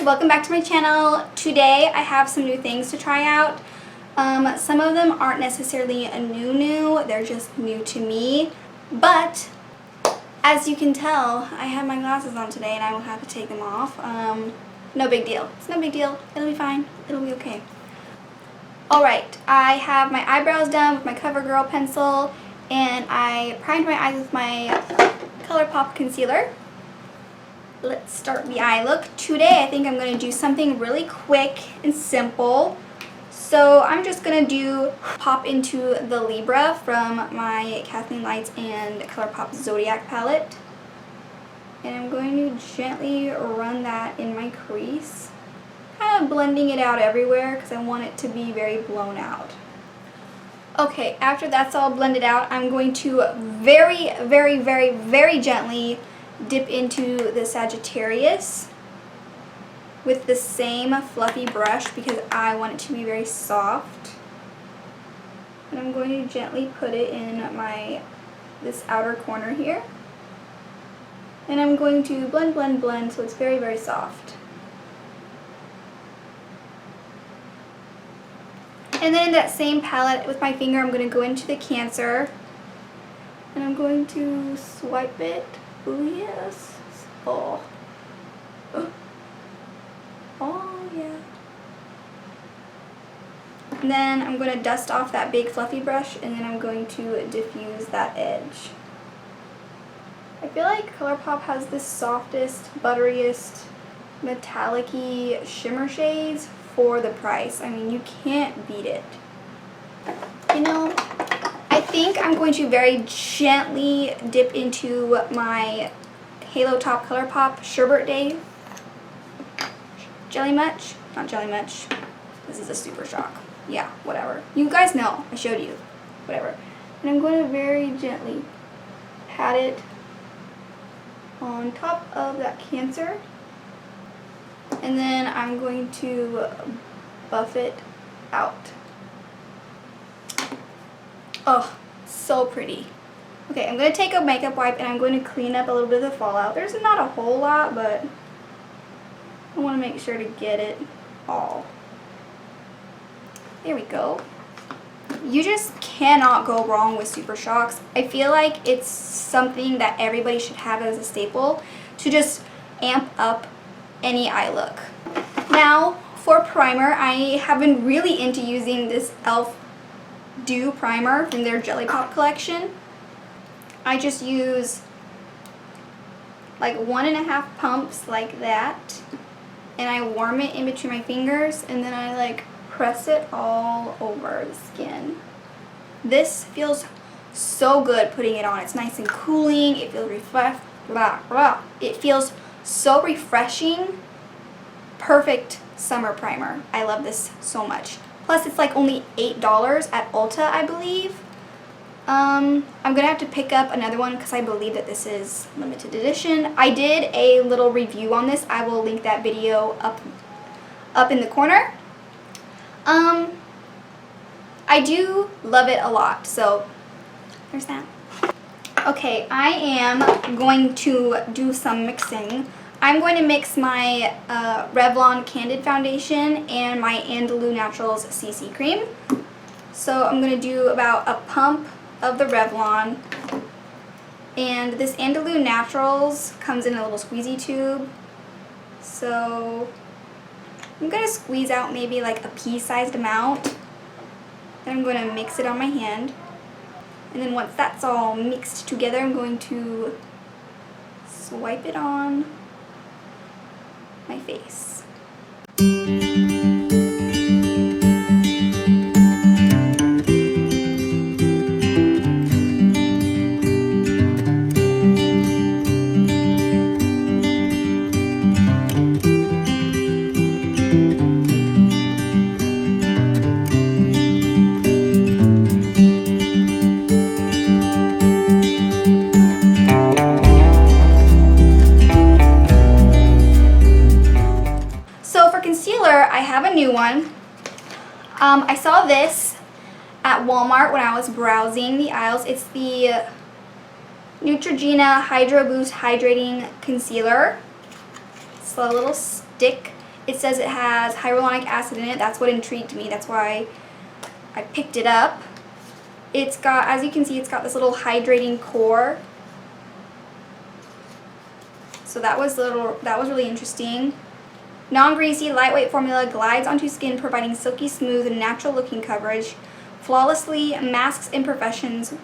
welcome back to my channel. Today I have some new things to try out. Some of them aren't necessarily new, they're just new to me. But as you can tell, I have my glasses on today and I will have to take them off. No big deal. It's no big deal. It'll be fine. It'll be okay. Alright, I have my eyebrows done with my CoverGirl pencil and I primed my eyes with my ColourPop concealer. Let's start the eye look. Today I think I'm going to do something really quick and simple. So I'm just going to pop into the Libra from my Kathleen Lights and ColourPop Zodiac palette. And I'm going to gently run that in my crease. Kind of blending it out everywhere because I want it to be very blown out. Okay, after that's all blended out, I'm going to very gently dip into the Sagittarius with the same fluffy brush because I want it to be very soft. And I'm going to gently put it in this outer corner here. And I'm going to blend so it's very soft. And then in that same palette with my finger, I'm going to go into the Cancer. And I'm going to swipe it. Oh yes. Oh. Oh yeah. And then I'm going to dust off that big fluffy brush and then I'm going to diffuse that edge. I feel like ColourPop has the softest, butteriest, metallic-y shimmer shades for the price. I mean, you can't beat it. You know, I think I'm going to very gently dip into my Halo Top ColourPop Sherbet Day Jelly Much. Not Jelly Much. This is a Super Shock. Yeah, whatever. You guys know. I showed you. Whatever. And I'm going to very gently pat it on top of that Cancer. And then I'm going to buff it out. Oh, so pretty. Okay, I'm going to take a makeup wipe and I'm going to clean up a little bit of the fallout. There's not a whole lot, but I want to make sure to get it all. There we go. You just cannot go wrong with Super Shocks. I feel like it's something that everybody should have as a staple to just amp up any eye look. Now, for primer, I have been really into using this e.l.f. Dew Primer from their Jelly Pop collection. I just use like 1.5 pumps like that, and I warm it in between my fingers, and then I like press it all over the skin. This feels so good putting it on. It's nice and cooling. It feels It feels so refreshing. Perfect summer primer. I love this so much. Plus it's like only $8 at Ulta, I believe. I'm gonna have to pick up another one because I believe that this is limited edition. I did a little review on this. I will link that video up in the corner. I do love it a lot, so there's that. Okay, I am going to do some mixing. I'm going to mix my Revlon Candid Foundation and my Andalou Naturals CC Cream. So I'm going to do about a pump of the Revlon. And this Andalou Naturals comes in a little squeezy tube. So I'm going to squeeze out maybe like a pea-sized amount. Then I'm going to mix it on my hand. And then once that's all mixed together, I'm going to swipe it on my face. I have a new one. I saw this at Walmart when I was browsing the aisles. It's the Neutrogena Hydro Boost Hydrating Concealer. It's a little stick It says it has hyaluronic acid in it. That's what intrigued me. That's why I picked it up. It's got, as you can see, it's got this little hydrating core. So that was really interesting. Non-greasy, lightweight formula glides onto skin, providing silky smooth and natural looking coverage. Flawlessly masks imperfections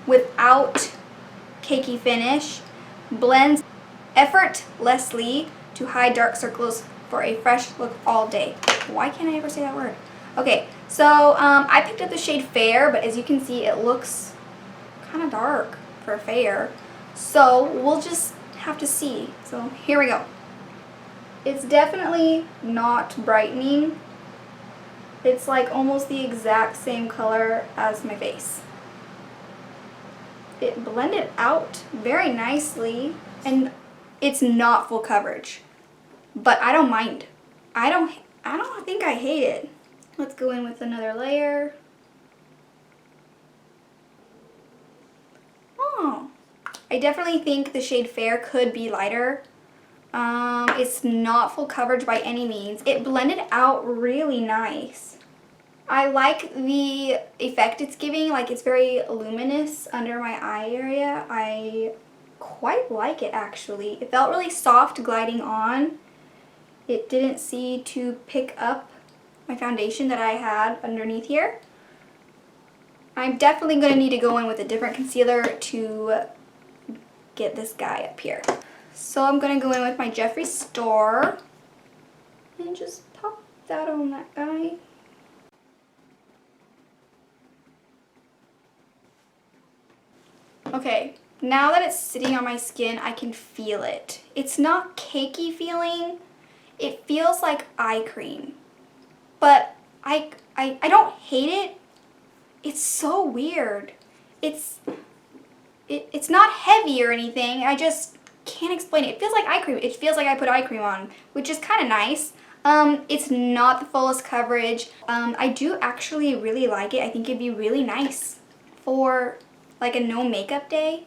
without cakey finish. Blends effortlessly to hide dark circles for a fresh look all day. Why can't I ever say that word? Okay, so I picked up the shade Fair, but as you can see, it looks kind of dark for Fair. So we'll just have to see. So here we go. It's definitely not brightening. It's like almost the exact same color as my face. It blended out very nicely, and it's not full coverage, but I don't mind. I don't think I hate it. Let's go in with another layer. Oh, I definitely think the shade Fair could be lighter. It's not full coverage by any means. It blended out really nice. I like the effect it's giving, like it's very luminous under my eye area. I quite like it actually. It felt really soft gliding on. It didn't seem to pick up my foundation that I had underneath here. I'm definitely going to need to go in with a different concealer to get this guy up here. So I'm going to go in with my Jeffree Star and just pop that on that guy. Okay, now that it's sitting on my skin, I can feel it. It's not cakey feeling. It feels like eye cream. But I don't hate it. It's so weird. It's not heavy or anything. I just can't explain it. It feels like eye cream. It feels like I put eye cream on, which is kind of nice. It's not the fullest coverage. I do actually really like it. I think it'd be really nice for like a no makeup day.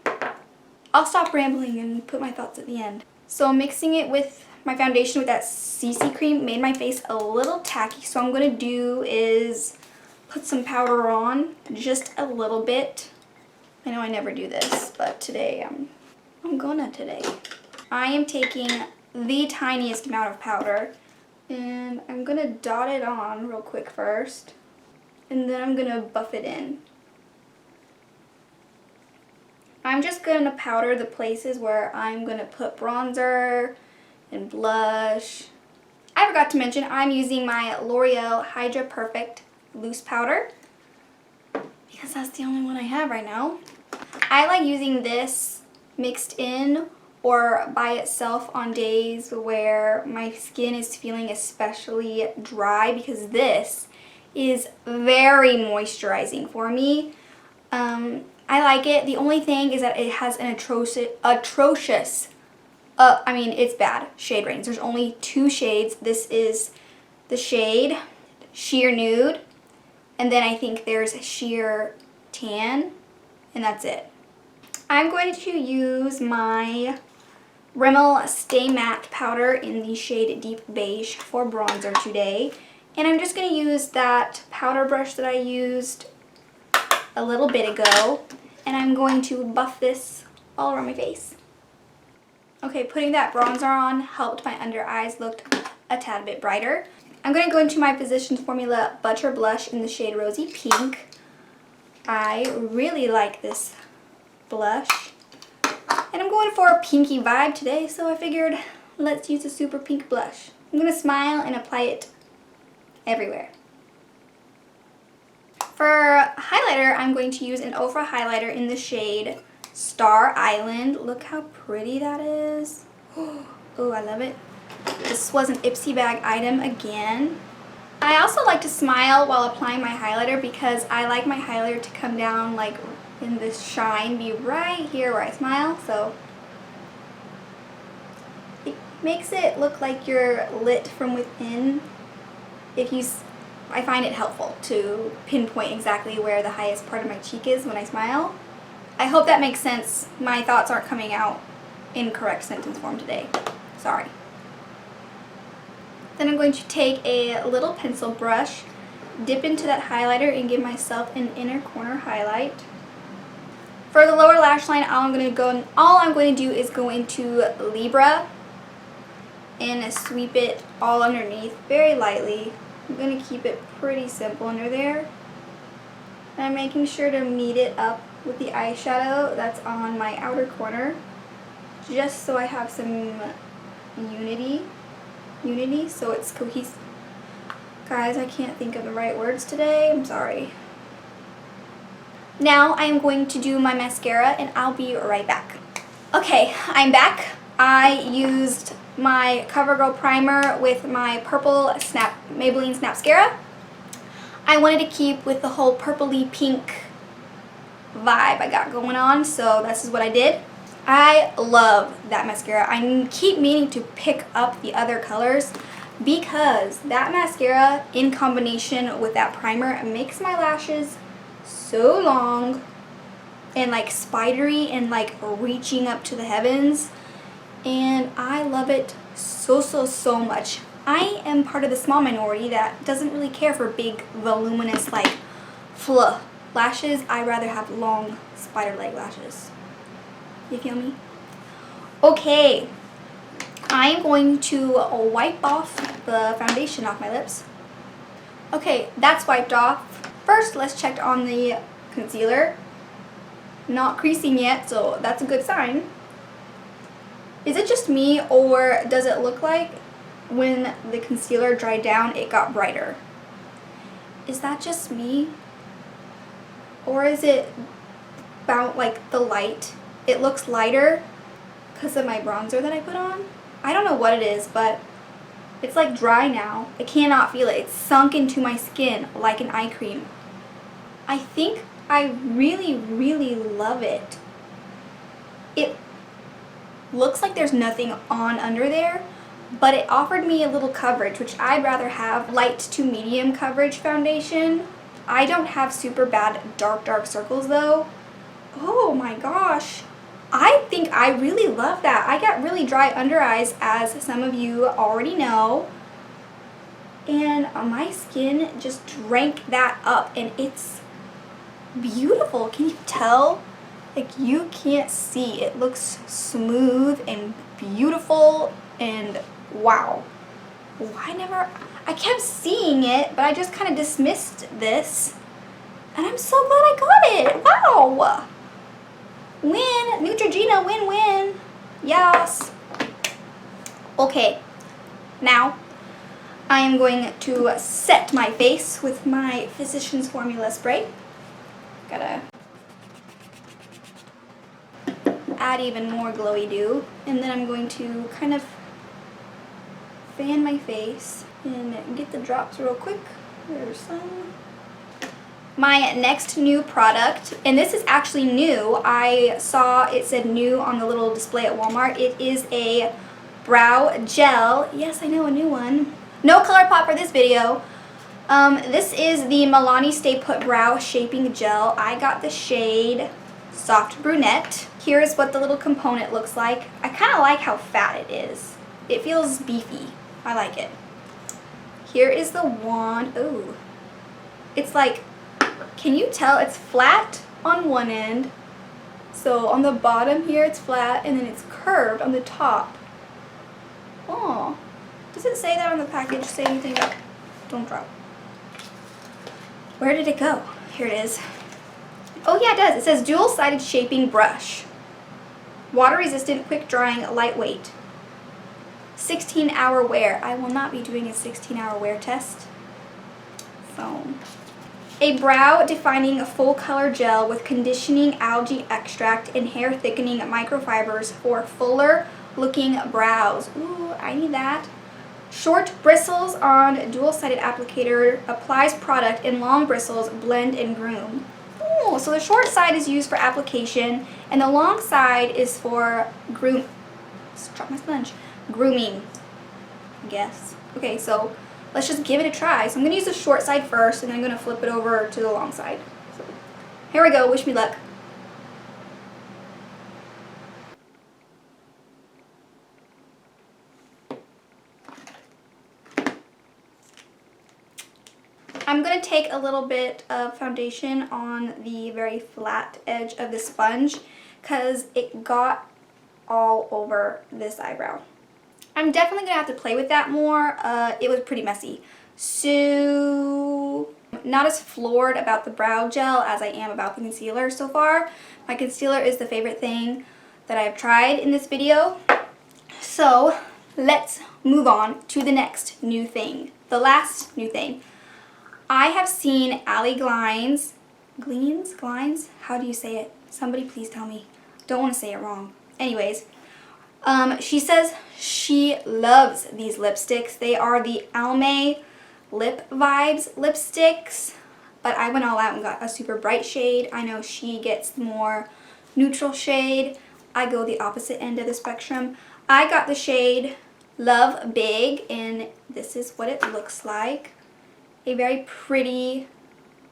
I'll stop rambling and put my thoughts at the end. So mixing it with my foundation with that CC cream made my face a little tacky. So what I'm going to do is put some powder on, just a little bit. I know I never do this, but today I'm gonna today. I am taking the tiniest amount of powder and I'm gonna dot it on real quick first, and then I'm gonna buff it in. I'm just gonna powder the places where I'm gonna put bronzer and blush. I forgot to mention I'm using my L'Oreal Hydra Perfect loose powder because that's the only one I have right now. I like using this mixed in or by itself on days where my skin is feeling especially dry, because this is very moisturizing for me. I like it. The only thing is that it has an atrocious, I mean, it's bad, shade range. There's only 2 shades. This is the shade Sheer Nude, and then I think there's Sheer Tan, and that's it. I'm going to use my Rimmel Stay Matte powder in the shade Deep Beige for bronzer today. And I'm just going to use that powder brush that I used a little bit ago, and I'm going to buff this all around my face. Okay, putting that bronzer on helped my under eyes look a tad bit brighter. I'm going to go into my Physicians Formula Butter Blush in the shade Rosy Pink. I really like this blush, and I'm going for a pinky vibe today, so I figured let's use a super pink blush. I'm going to smile and apply it everywhere. For highlighter, I'm going to use an Ofra highlighter in the shade Star Island. Look how pretty that is. Oh, I love it. This was an Ipsy bag item again. I also like to smile while applying my highlighter because I like my highlighter to come down like in this shine, be right here where I smile, so it makes it look like you're lit from within. I find it helpful to pinpoint exactly where the highest part of my cheek is when I smile. I hope that makes sense. My thoughts aren't coming out in correct sentence form today. Sorry. Then I'm going to take a little pencil brush, dip into that highlighter, and give myself an inner corner highlight. For the lower lash line, all I'm going to do is go into Libra and sweep it all underneath very lightly. I'm going to keep it pretty simple under there. And I'm making sure to meet it up with the eyeshadow that's on my outer corner, just so I have some unity so it's cohesive. Guys, I can't think of the right words today. I'm sorry. Now I am going to do my mascara and I'll be right back. Okay, I'm back. I used my CoverGirl primer with my purple Maybelline Snapscara. I wanted to keep with the whole purpley pink vibe I got going on, so this is what I did. I love that mascara. I keep meaning to pick up the other colors because that mascara in combination with that primer makes my lashes so long and like spidery and like reaching up to the heavens, and I love it so much. I am part of the small minority that doesn't really care for big voluminous like fluff lashes. I'd rather have long spider leg lashes. You feel me? Okay, I am going to wipe off the foundation off my lips. Okay, that's wiped off. First, let's check on the concealer. Not creasing yet, so that's a good sign. Is it just me, or does it look like when the concealer dried down, it got brighter? Is that just me? Or is it about like the light? It looks lighter because of my bronzer that I put on. I don't know what it is, but it's like dry now. I cannot feel it. It's sunk into my skin like an eye cream. I think I really love it. It looks like there's nothing on under there, but it offered me a little coverage, which I'd rather have light to medium coverage foundation. I don't have super bad dark circles though. Oh my gosh. I think I really love that. I got really dry under eyes, as some of you already know, and my skin just drank that up, and it's beautiful. Can you tell? Like, you can't see. It looks smooth and beautiful, and wow. I kept seeing it, but I just kind of dismissed this, and I'm so glad I got it. Wow. Win. Neutrogena, win. Yes. Okay. Now, I am going to set my face with my Physicians Formula spray. Gotta add even more glowy dew, and then I'm going to kind of fan my face and get the drops real quick. There's some. My next new product, and this is actually new. I saw it said new on the little display at Walmart. It is a brow gel. Yes, I know, a new one. No color pop for this video. This is the Milani Stay Put Brow Shaping Gel. I got the shade Soft Brunette. Here's what the little component looks like. I kind of like how fat it is. It feels beefy. I like it. Here is the wand. Ooh. It's like, can you tell it's flat on one end? So on the bottom here it's flat, and then it's curved on the top. Oh. Does it say that on the package? Say anything about, don't drop. Where did it go? Here it is. Oh yeah, it does. It says dual-sided shaping brush. Water resistant, quick drying, lightweight. 16-hour wear. I will not be doing a 16-hour wear test. Foam. A brow defining full color gel with conditioning algae extract and hair thickening microfibers for fuller looking brows. Ooh, I need that. Short bristles on dual-sided applicator, applies product, and long bristles blend and groom. Ooh, so the short side is used for application, and the long side is for grooming, I guess. Okay, so let's just give it a try. So I'm going to use the short side first, and then I'm going to flip it over to the long side. So here we go. Wish me luck. I'm going to take a little bit of foundation on the very flat edge of the sponge because it got all over this eyebrow. I'm definitely going to have to play with that more. It was pretty messy. So, not as floored about the brow gel as I am about the concealer so far. My concealer is the favorite thing that I've tried in this video. So, let's move on to the next new thing. The last new thing. I have seen Aerie Glines, how do you say it? Somebody please tell me. Don't want to say it wrong. Anyways, she says she loves these lipsticks. They are the Almay Lip Vibes lipsticks, but I went all out and got a super bright shade. I know she gets the more neutral shade. I go the opposite end of the spectrum. I got the shade Love Big, and this is what it looks like. A very pretty,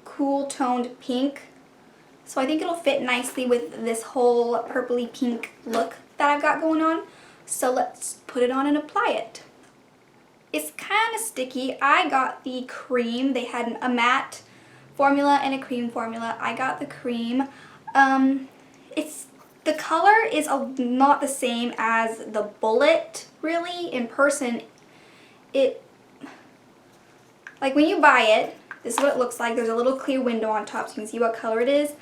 cool toned pink. So I think it'll fit nicely with this whole purpley pink look that I've got going on. So let's put it on and apply it. It's kind of sticky. I got the cream. They had a matte formula and a cream formula. I got the cream. The color is not the same as the bullet, really. In person, like when you buy it, this is what it looks like. There's a little clear window on top so you can see what color it is.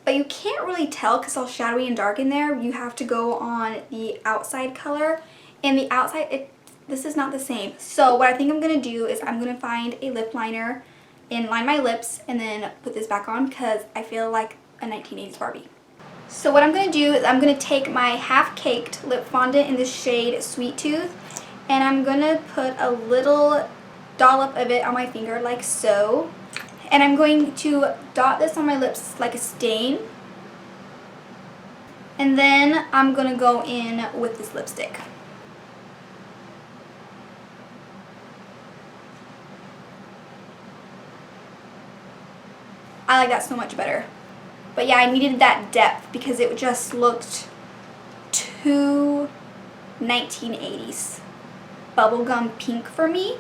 But you can't really tell because it's all shadowy and dark in there. You have to go on the outside color. And the outside, this is not the same. So what I think I'm going to do is I'm going to find a lip liner and line my lips and then put this back on because I feel like a 1980s Barbie. So what I'm going to do is I'm going to take my half-caked lip fondant in the shade Sweet Tooth. And I'm going to put a little dollop of it on my finger like so. And I'm going to dot this on my lips like a stain. And then I'm going to go in with this lipstick. I like that so much better. But yeah, I needed that depth because it just looked too 1980s bubblegum pink for me.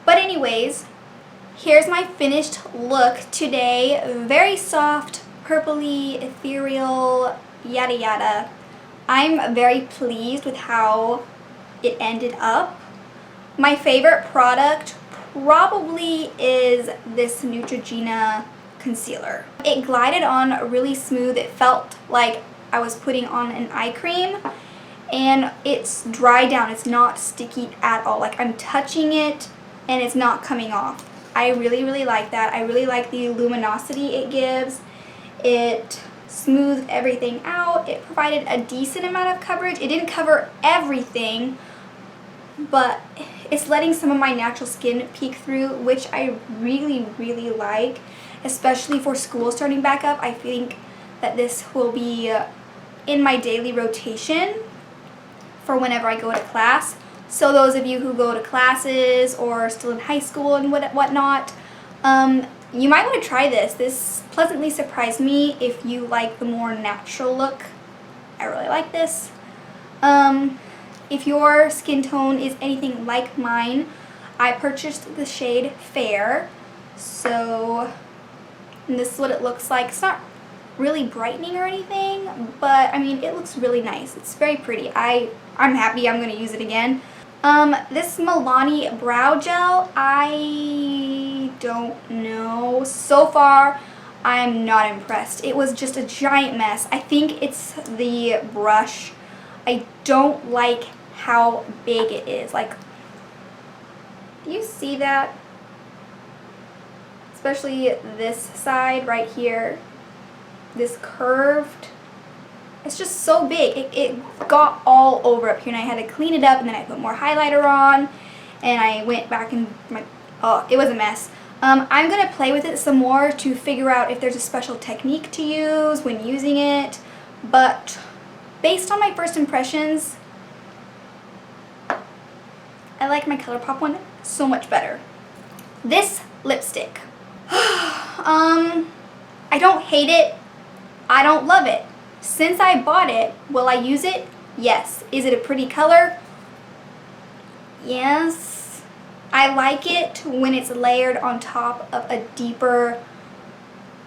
But anyways, here's my finished look today. Very soft, purpley, ethereal, yada yada. I'm very pleased with how it ended up. My favorite product probably is this Neutrogena concealer. It glided on really smooth. It felt like I was putting on an eye cream, and it's dry down. It's not sticky at all. Like I'm touching it and it's not coming off. I really, really like that. I really like the luminosity it gives. It smoothed everything out. It provided a decent amount of coverage. It didn't cover everything, but it's letting some of my natural skin peek through, which I really, really like, especially for school starting back up. I think that this will be in my daily rotation for whenever I go to class. So those of you who go to classes or still in high school and whatnot, you might want to try this. This pleasantly surprised me if you like the more natural look. I really like this. If your skin tone is anything like mine, I purchased the shade Fair. So and this is what it looks like. It's not really brightening or anything, but I mean it looks really nice. It's very pretty. I'm happy. I'm going to use it again. This Milani brow gel, I don't know. So far, I'm not impressed. It was just a giant mess. I think it's the brush. I don't like how big it is. Like, do you see that? Especially this side right here. This curved. It's just so big. It got all over up here, and I had to clean it up, and then I put more highlighter on, and I went back and it was a mess. I'm going to play with it some more to figure out if there's a special technique to use when using it, but based on my first impressions, I like my ColourPop one so much better. This lipstick. I don't hate it. I don't love it. Since I bought it, will I use it? Yes. Is it a pretty color? Yes. I like it when it's layered on top of a deeper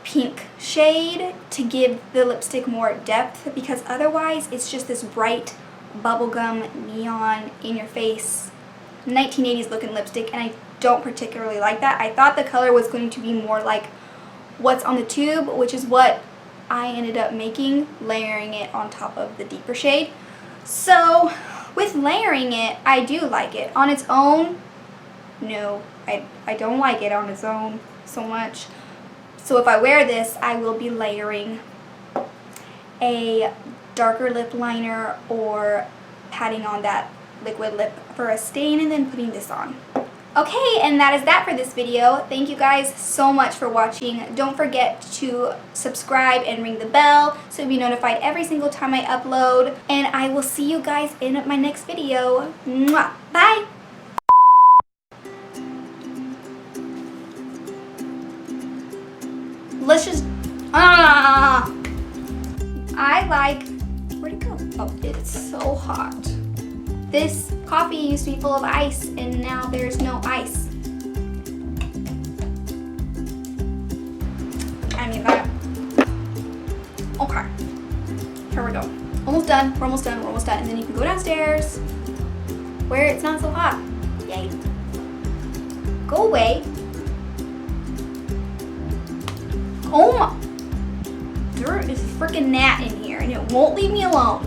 pink shade to give the lipstick more depth, because otherwise it's just this bright bubblegum neon in your face 1980s looking lipstick, and I don't particularly like that. I thought the color was going to be more like what's on the tube, which is what I ended up making, layering it on top of the deeper shade. So with layering it, I do like it. On its own, no, I don't like it on its own so much. So if I wear this, I will be layering a darker lip liner or patting on that liquid lip for a stain and then putting this on. Okay, and that is that for this video. Thank you guys so much for watching. Don't forget to subscribe and ring the bell so you'll be notified every single time I upload. And I will see you guys in my next video. Mwah! Bye! Let's just, I like, where'd it go? Oh, it's so hot. This coffee used to be full of ice and now there's no ice. I mean that. Okay, here we go. Almost done, we're almost done, we're almost done. And then you can go downstairs where it's not so hot. Yay. Go away. Oh my, there is a freaking gnat in here and it won't leave me alone.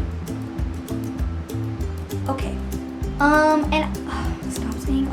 Okay, and stop saying